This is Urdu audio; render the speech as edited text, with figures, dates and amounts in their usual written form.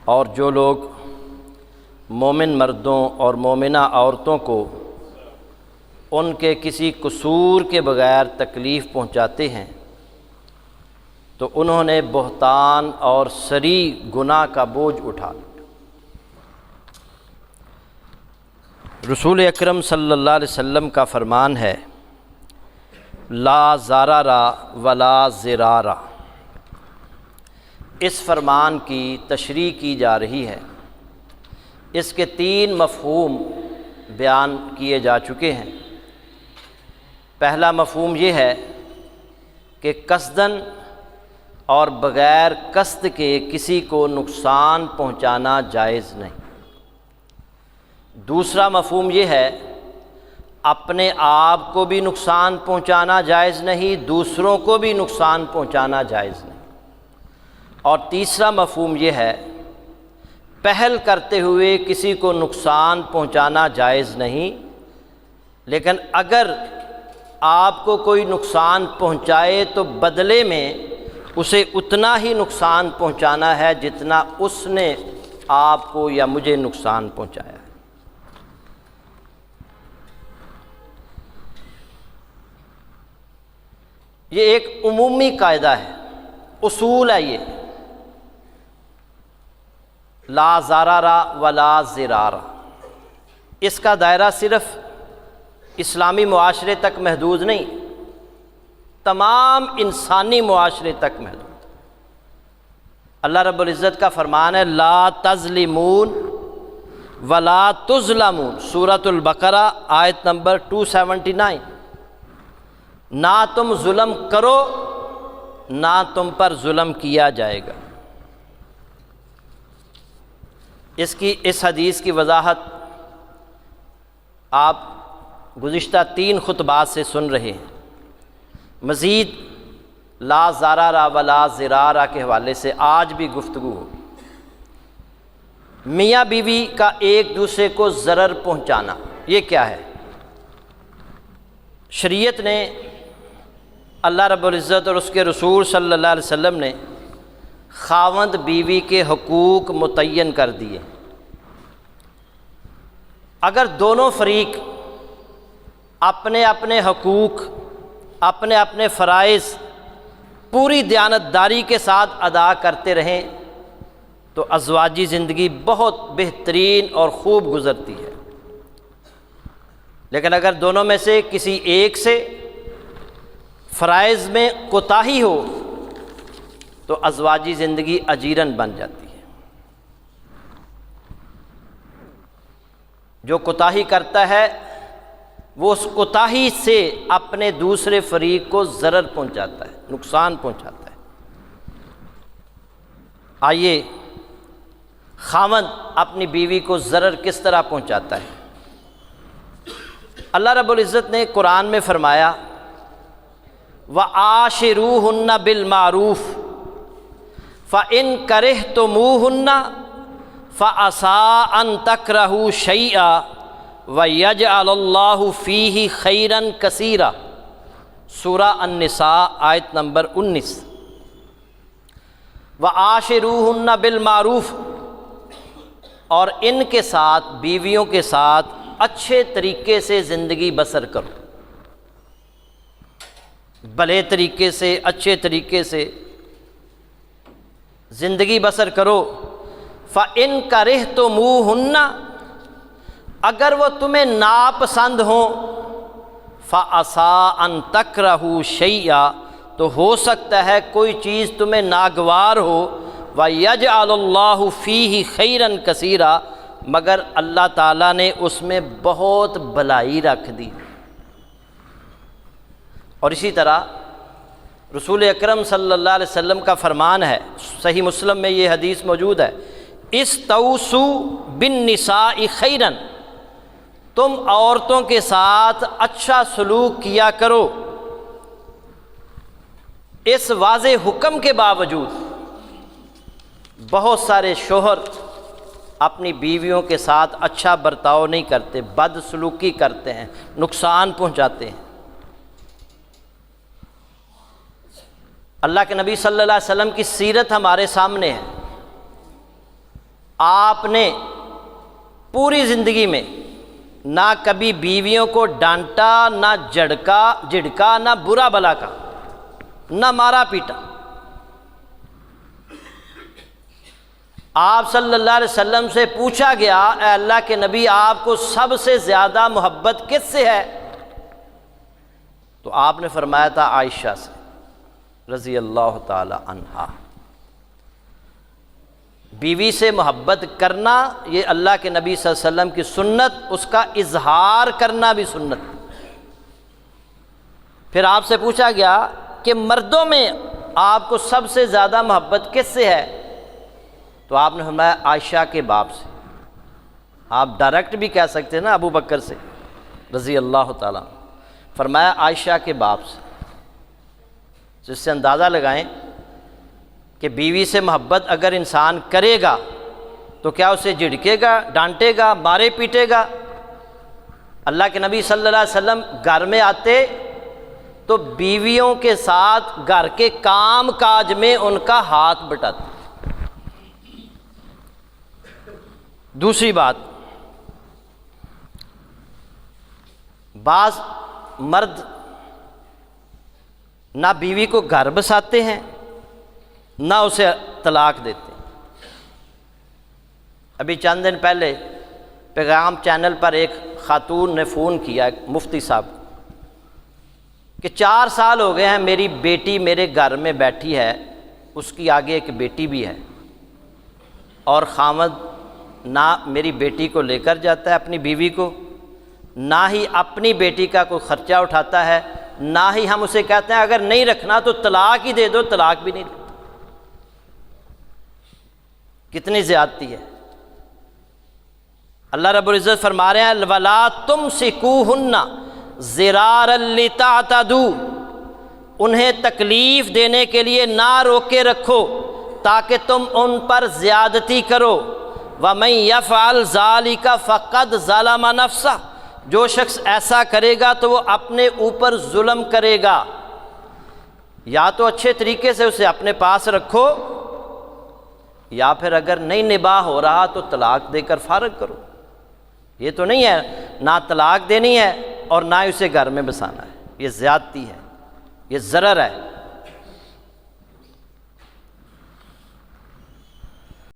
اور جو لوگ مومن مردوں اور مومنہ عورتوں کو ان کے کسی قصور کے بغیر تکلیف پہنچاتے ہیں تو انہوں نے بہتان اور صریح گناہ کا بوجھ اٹھا لیا۔ رسول اکرم صلی اللہ علیہ وسلم کا فرمان ہے، لا ضرر ولا ضرار۔ اس فرمان کی تشریح کی جا رہی ہے، اس کے 3 مفہوم بیان کیے جا چکے ہیں۔ پہلا مفہوم یہ ہے کہ قصداً اور بغیر قصد کے کسی کو نقصان پہنچانا جائز نہیں۔ دوسرا مفہوم یہ ہے، اپنے آپ کو بھی نقصان پہنچانا جائز نہیں، دوسروں کو بھی نقصان پہنچانا جائز نہیں۔ اور تیسرا مفہوم یہ ہے، پہل کرتے ہوئے کسی کو نقصان پہنچانا جائز نہیں، لیکن اگر آپ کو کوئی نقصان پہنچائے تو بدلے میں اسے اتنا ہی نقصان پہنچانا ہے جتنا اس نے آپ کو یا مجھے نقصان پہنچایا ہے۔ یہ ایک عمومی قاعدہ ہے، اصول ہے یہ، لا ضرر ولا ضرار۔ اس کا دائرہ صرف اسلامی معاشرے تک محدود نہیں، تمام انسانی معاشرے تک محدود۔ اللہ رب العزت کا فرمان ہے، لا تظلمون ولا تظلمون، سورۃ البقرہ آیت نمبر 279۔ نہ تم ظلم کرو، نہ تم پر ظلم کیا جائے گا۔ اس حدیث کی وضاحت آپ گزشتہ 3 خطبات سے سن رہے ہیں۔ مزید لا ضرر ولا ضرار کے حوالے سے آج بھی گفتگو ہوگی۔ میاں بیوی کا ایک دوسرے کو ضرر پہنچانا، یہ کیا ہے؟ شریعت نے، اللہ رب العزت اور اس کے رسول صلی اللہ علیہ وسلم نے خاوند بیوی کے حقوق متعین کر دیے۔ اگر دونوں فریق اپنے اپنے حقوق، اپنے اپنے فرائض پوری دیانتداری کے ساتھ ادا کرتے رہیں تو ازواجی زندگی بہت بہترین اور خوب گزرتی ہے۔ لیکن اگر دونوں میں سے کسی ایک سے فرائض میں کوتاہی ہو تو ازواجی زندگی اجیرن بن جاتی ہے۔ جو کوتاہی کرتا ہے وہ اس کوتاہی سے اپنے دوسرے فریق کو ضرر پہنچاتا ہے، نقصان پہنچاتا ہے۔ آئیے خاوند اپنی بیوی کو ضرر کس طرح پہنچاتا ہے؟ اللہ رب العزت نے قرآن میں فرمایا، وَعَاشِرُوهُنَّ بِالْمَعْرُوفِ فَإِن كَرِهْتُمُوهُنَّ فَعَسَىٰ أَن تَكْرَهُوا شَيْئًا وَيَجْعَلَ اللَّهُ فِيهِ خَيْرًا كَثِيرًا، سورہ النساء آیت نمبر 19۔ وَعَاشِرُوهُنَّ بِالْمَعْرُوفِ، اور ان کے ساتھ، بیویوں کے ساتھ اچھے طریقے سے زندگی بسر کرو، بھلے طریقے سے، اچھے طریقے سے زندگی بسر کرو۔ فَإِن كَرِهْتُمُوهُنَّ، اگر وہ تمہیں ناپسند ہوں، فَعَسَىٰ أَن تَكْرَهُوا شَيْئًا، تو ہو سکتا ہے کوئی چیز تمہیں ناگوار ہو، وَيَجْعَلَ اللَّهُ فِيهِ خَيْرًا كَثِيرًا، مگر اللہ تعالیٰ نے اس میں بہت بھلائی رکھ دی۔ اور اسی طرح رسول اکرم صلی اللہ علیہ وسلم کا فرمان ہے، صحیح مسلم میں یہ حدیث موجود ہے، استوصوا بالنساء خیرا، تم عورتوں کے ساتھ اچھا سلوک کیا کرو۔ اس واضح حکم کے باوجود بہت سارے شوہر اپنی بیویوں کے ساتھ اچھا برتاؤ نہیں کرتے، بد سلوکی کرتے ہیں، نقصان پہنچاتے ہیں۔ اللہ کے نبی صلی اللہ علیہ وسلم کی سیرت ہمارے سامنے ہے، آپ نے پوری زندگی میں نہ کبھی بیویوں کو ڈانٹا، نہ جھڑکا، نہ برا بلا کہا، نہ مارا پیٹا۔ آپ صلی اللہ علیہ وسلم سے پوچھا گیا، اے اللہ کے نبی آپ کو سب سے زیادہ محبت کس سے ہے؟ تو آپ نے فرمایا تھا عائشہ سے رضی اللہ تعالی عنہا۔ بیوی سے محبت کرنا یہ اللہ کے نبی صلی اللہ علیہ وسلم کی سنت، اس کا اظہار کرنا بھی سنت۔ پھر آپ سے پوچھا گیا کہ مردوں میں آپ کو سب سے زیادہ محبت کس سے ہے؟ تو آپ نے فرمایا عائشہ کے باپ سے۔ آپ ڈائریکٹ بھی کہہ سکتے ہیں نا ابو بکر سے رضی اللہ تعالیٰ، فرمایا عائشہ کے باپ سے۔ جس سے اندازہ لگائیں کہ بیوی سے محبت اگر انسان کرے گا تو کیا اسے جھڑکے گا، ڈانٹے گا، مارے پیٹے گا؟ اللہ کے نبی صلی اللہ علیہ وسلم گھر میں آتے تو بیویوں کے ساتھ گھر کے کام کاج میں ان کا ہاتھ بٹاتے۔ دوسری بات، بعض مرد نہ بیوی کو گھر بساتے ہیں نہ اسے طلاق دیتے۔ ابھی چند دن پہلے پیغام چینل پر ایک خاتون نے فون کیا ایک مفتی صاحب کہ 4 سال ہو گئے ہیں میری بیٹی میرے گھر میں بیٹھی ہے، اس کی آگے ایک بیٹی بھی ہے، اور خامد نہ میری بیٹی کو لے کر جاتا ہے اپنی بیوی کو، نہ ہی اپنی بیٹی کا کوئی خرچہ اٹھاتا ہے، نہ ہی ہم اسے کہتے ہیں اگر نہیں رکھنا تو طلاق ہی دے دو، طلاق بھی نہیں دیتا۔ کتنی زیادتی ہے۔ اللہ رب العزت فرما رہے ہیں وَلَا تُمْسِكُوهُنَّ ضِرَارًا لِتَعْتَدُوا، انہیں تکلیف دینے کے لیے نہ روکے رکھو تاکہ تم ان پر زیادتی کرو۔ وَمَن يَفْعَلْ ذَلِكَ فَقَدْ ظَلَمَ نَفْسَهُ، جو شخص ایسا کرے گا تو وہ اپنے اوپر ظلم کرے گا۔ یا تو اچھے طریقے سے اسے اپنے پاس رکھو، یا پھر اگر نہیں نباہ ہو رہا تو طلاق دے کر فارغ کرو۔ یہ تو نہیں ہے نہ طلاق دینی ہے اور نہ اسے گھر میں بسانا ہے، یہ زیادتی ہے، یہ ضرر ہے۔